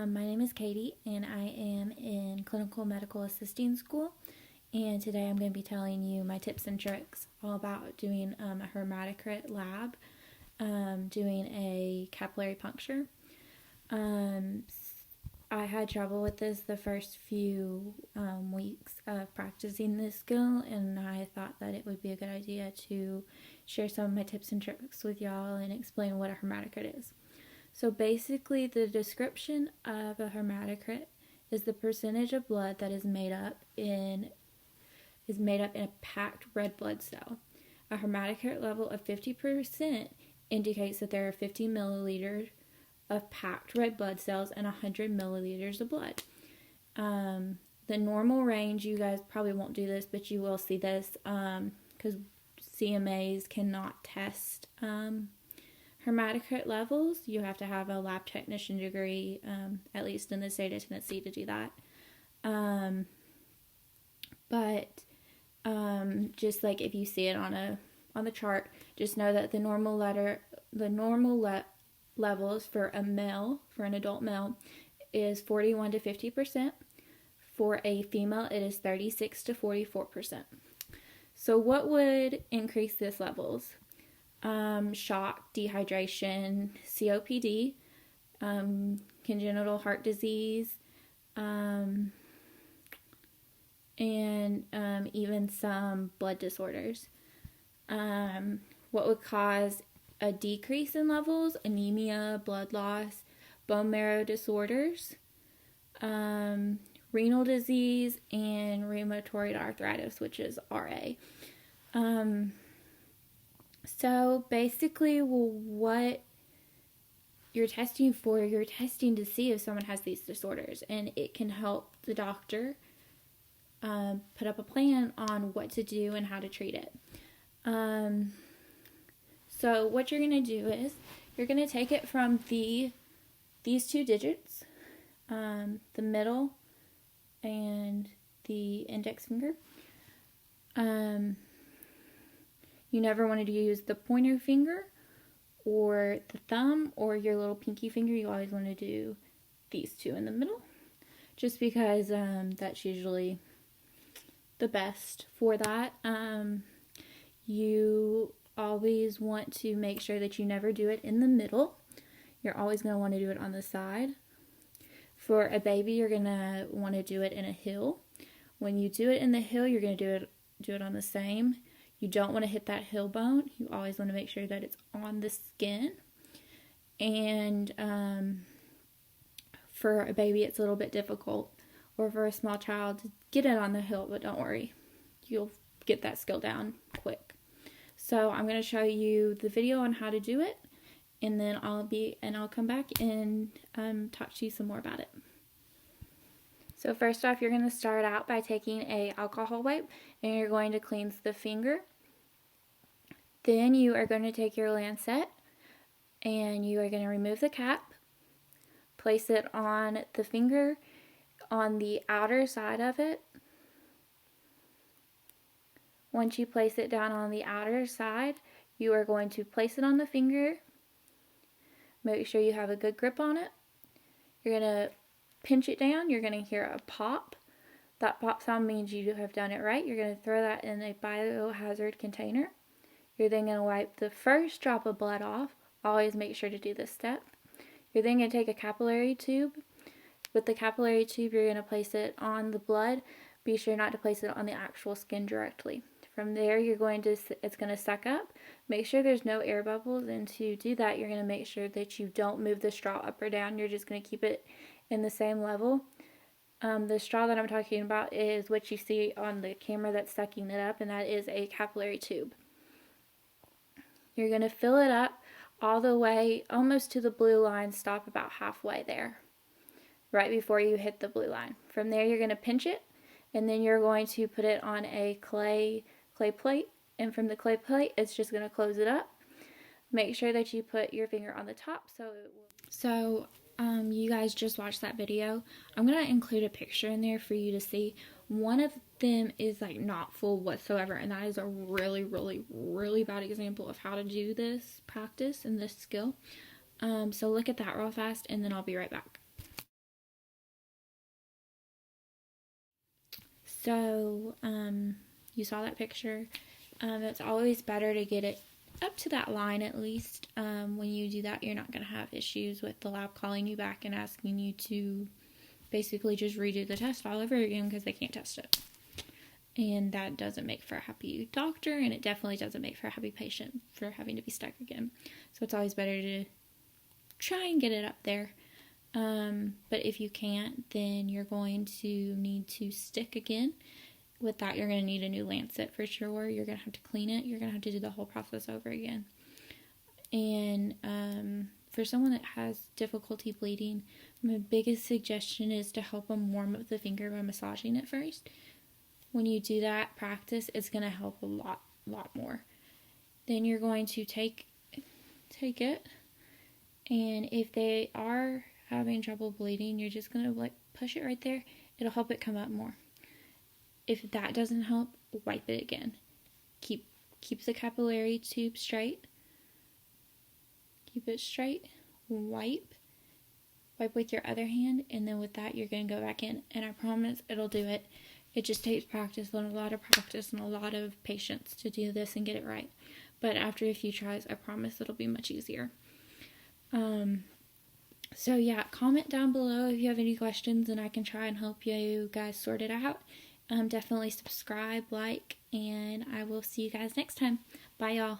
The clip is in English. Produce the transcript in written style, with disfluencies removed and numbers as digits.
My name is Katie, and I am in clinical medical assisting school. And today I'm going to be telling you my tips and tricks all about doing a hematocrit lab, doing a capillary puncture. I had trouble with this the first few weeks of practicing this skill, and I thought that it would be a good idea to share some of my tips and tricks with y'all and explain what a hematocrit is. So basically, the description of a hematocrit is the percentage of blood that is made up in a packed red blood cell. A hematocrit level of 50% indicates that there are 50 milliliters of packed red blood cells and 100 milliliters of blood. The normal range, you guys probably won't do this, but you will see this because CMAs cannot test hematocrit levels. You have to have a lab technician degree, at least in the state of Tennessee, to do that. Just like if you see it on the chart, just know that the normal levels for an adult male, is 41 to 50%. For a female, it is 36 to 44%. So what would increase these levels? Shock, dehydration, COPD, congenital heart disease, and even some blood disorders. What would cause a decrease in levels? Anemia, blood loss, bone marrow disorders, renal disease, and rheumatoid arthritis, which is RA. So basically, what you're testing for, you're testing to see if someone has these disorders, and it can help the doctor put up a plan on what to do and how to treat it. So what you're going to do is you're going to take it from these two digits, the middle and the index finger. You never want to use the pointer finger or the thumb or your little pinky finger. You always want to do these two in the middle, just because that's usually the best for that. You always want to make sure that you never do it in the middle. You're always going to want to do it on the side. For a baby, you're going to want to do it in a heel. When you do it in the heel, you're going to do it on the same. You don't want to hit that heel bone. You always want to make sure that it's on the skin. And for a baby, it's a little bit difficult, or for a small child, to get it on the heel, but don't worry. You'll get that skill down quick. So I'm going to show you the video on how to do it, and then I'll come back and talk to you some more about it. So first off, you're going to start out by taking a alcohol wipe, and you're going to cleanse the finger. Then you are going to take your lancet, and you are going to remove the cap, place it on the finger on the outer side of it. Once you place it down on the outer side, you are going to place it on the finger. Make sure you have a good grip on it. You're going to pinch it down. You're going to hear a pop. That pop sound means you have done it right. You're going to throw that in a biohazard container. You're then going to wipe the first drop of blood off. Always make sure to do this step. You're then going to take a capillary tube. With the capillary tube, you're going to place it on the blood. Be sure not to place it on the actual skin directly. From there, it's going to suck up. Make sure there's no air bubbles, and to do that, you're going to make sure that you don't move the straw up or down. You're just going to keep it in the same level. The straw that I'm talking about is what you see on the camera that's sucking it up, and that is a capillary tube. You're going to fill it up all the way almost to the blue line. Stop about halfway there, right before you hit the blue line. From there, you're going to pinch it, and then you're going to put it on a clay plate, and from the clay plate, it's just going to close it up. Make sure that you put your finger on the top so it will. You guys just watched that video. I'm going to include a picture in there for you to see. One of them is like not full whatsoever, and that is a really, really, really bad example of how to do this practice and this skill. So look at that real fast, and then I'll be right back. So, you saw that picture. It's always better to get it up to that line at least. When you do that, you're not going to have issues with the lab calling you back and asking you to basically just redo the test all over again because they can't test it. And that doesn't make for a happy doctor, and it definitely doesn't make for a happy patient for having to be stuck again. So it's always better to try and get it up there. But if you can't, then you're going to need to stick again. With that, you're going to need a new lancet for sure. You're going to have to clean it. You're going to have to do the whole process over again. And for someone that has difficulty bleeding, my biggest suggestion is to help them warm up the finger by massaging it first. When you do that practice, it's going to help a lot more. Then you're going to take it, and if they are having trouble bleeding, you're just going to push it right there. It'll help it come up more. If that doesn't help, wipe it again. Keep the capillary tube straight. Keep it straight. Wipe with your other hand, and then with that, you're going to go back in, and I promise it'll do it. It just takes practice and a lot of practice and a lot of patience to do this and get it right. But after a few tries, I promise it'll be much easier. So yeah, comment down below if you have any questions, and I can try and help you guys sort it out. Definitely subscribe, like, and I will see you guys next time. Bye, y'all.